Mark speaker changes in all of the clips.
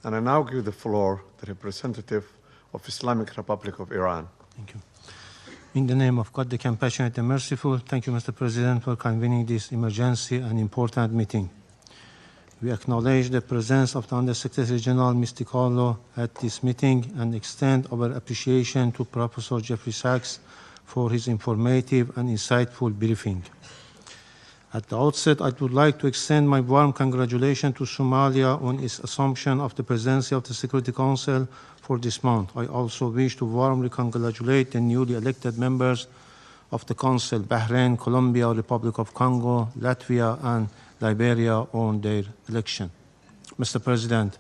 Speaker 1: And I now give the floor to the representative of Islamic Republic of Iran.
Speaker 2: Thank you. In the name of God, the Compassionate and Merciful, thank you, Mr. President, for convening this emergency and important meeting. We acknowledge the presence of the Undersecretary General Misticalo at this meeting and extend our appreciation to Professor Jeffrey Sachs for his informative and insightful briefing. At the outset, I would like to extend my warm congratulations to Somalia on its assumption of the presidency of the Security Council for this month. I also wish to warmly congratulate the newly elected members of the Council, Bahrain, Colombia, Republic of Congo, Latvia, and Liberia on their election. Mr. President,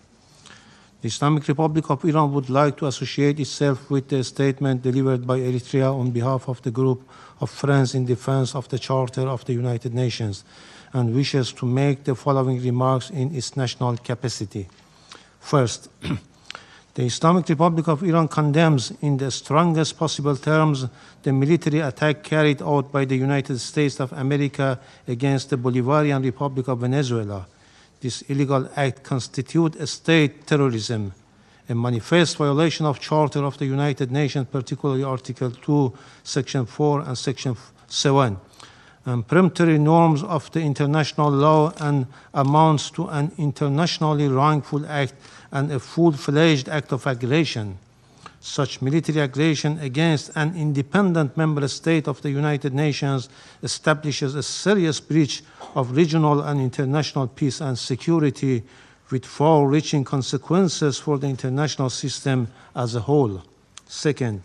Speaker 2: the Islamic Republic of Iran would like to associate itself with the statement delivered by Eritrea on behalf of the group of Friends in Defense of the Charter of the United Nations and wishes to make the following remarks in its national capacity. First, the Islamic Republic of Iran condemns in the strongest possible terms the military attack carried out by the United States of America against the Bolivarian Republic of Venezuela. This illegal act constitutes a state terrorism, a manifest violation of Charter of the United Nations, particularly Article 2, Section 4 and Section 7, and peremptory norms of the international law and amounts to an internationally wrongful act and a full-fledged act of aggression. Such military aggression against an independent member state of the United Nations establishes a serious breach of regional and international peace and security with far-reaching consequences for the international system as a whole. Second,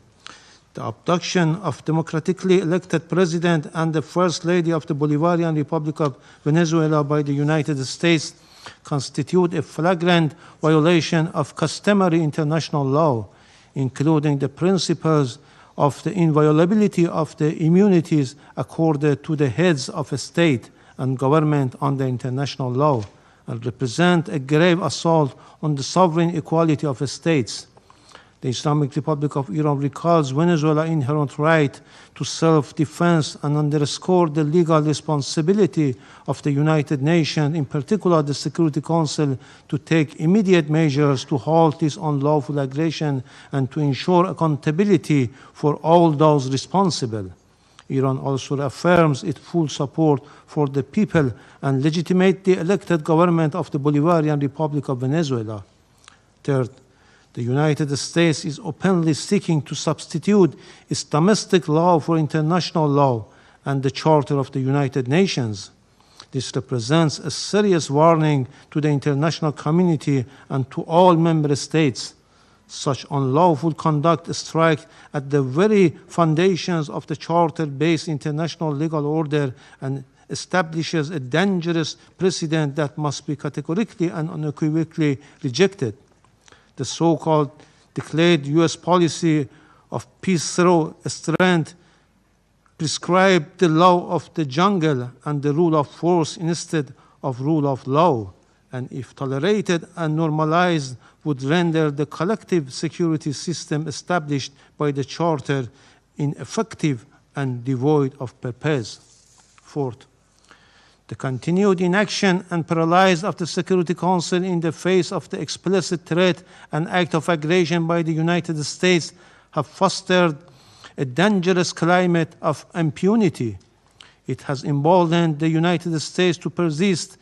Speaker 2: the abduction of democratically elected president and the First Lady of the Bolivarian Republic of Venezuela by the United States constitute a flagrant violation of customary international law, including the principles of the inviolability of the immunities accorded to the heads of a state and government under international law, and represent a grave assault on the sovereign equality of states. The Islamic Republic of Iran recalls Venezuela's inherent right to self-defense and underscores the legal responsibility of the United Nations, in particular the Security Council, to take immediate measures to halt this unlawful aggression and to ensure accountability for all those responsible. Iran also affirms its full support for the people and legitimately elected government of the Bolivarian Republic of Venezuela. Third, the United States is openly seeking to substitute its domestic law for international law and the Charter of the United Nations. This represents a serious warning to the international community and to all member states. Such unlawful conduct strikes at the very foundations of the Charter-based international legal order and establishes a dangerous precedent that must be categorically and unequivocally rejected. The so-called declared U.S. policy of peace through strength prescribes the law of the jungle and the rule of force instead of rule of law, and if tolerated and normalized, would render the collective security system established by the Charter ineffective and devoid of purpose. Fourth, the continued inaction and paralysis of the Security Council in the face of the explicit threat and act of aggression by the United States have fostered a dangerous climate of impunity. It has emboldened the United States to persist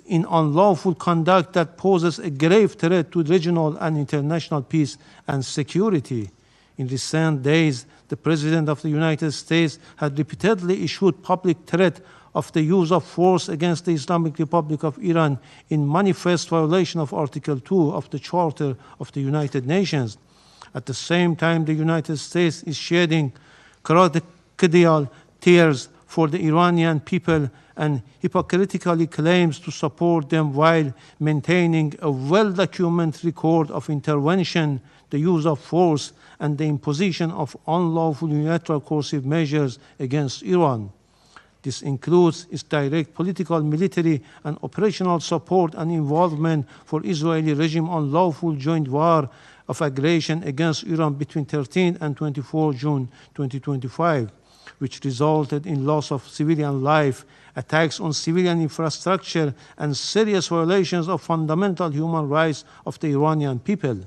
Speaker 2: in unlawful conduct that poses a grave threat to regional and international peace and security. In recent days, the President of the United States had repeatedly issued public threat of the use of force against the Islamic Republic of Iran in manifest violation of Article 2 of the Charter of the United Nations. At the same time, the United States is shedding crocodile tears for the Iranian people and hypocritically claims to support them while maintaining a well-documented record of intervention, the use of force, and the imposition of unlawful unilateral coercive measures against Iran. This includes its direct political, military, and operational support and involvement for Israeli regime unlawful joint war of aggression against Iran between 13 and 24 June 2025. which resulted in loss of civilian life, attacks on civilian infrastructure, and serious violations of fundamental human rights of the Iranian people.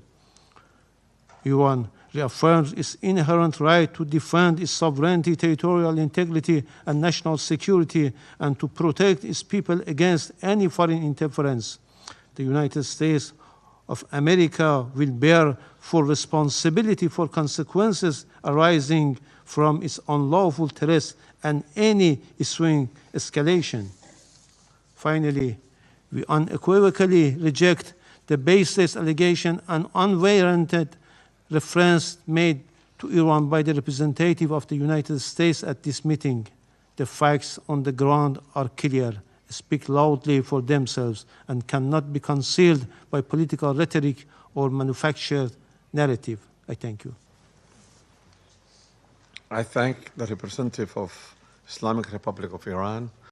Speaker 2: Iran reaffirms its inherent right to defend its sovereignty, territorial integrity, and national security, and to protect its people against any foreign interference. The United States of America will bear full responsibility for consequences arising from its unlawful threats and any ensuing escalation. Finally, we unequivocally reject the baseless allegation and unwarranted reference made to Iran by the representative of the United States at this meeting. The facts on the ground are clear, speak loudly for themselves, and cannot be concealed by political rhetoric or manufactured narrative. I thank you.
Speaker 1: I thank the representative of Islamic Republic of Iran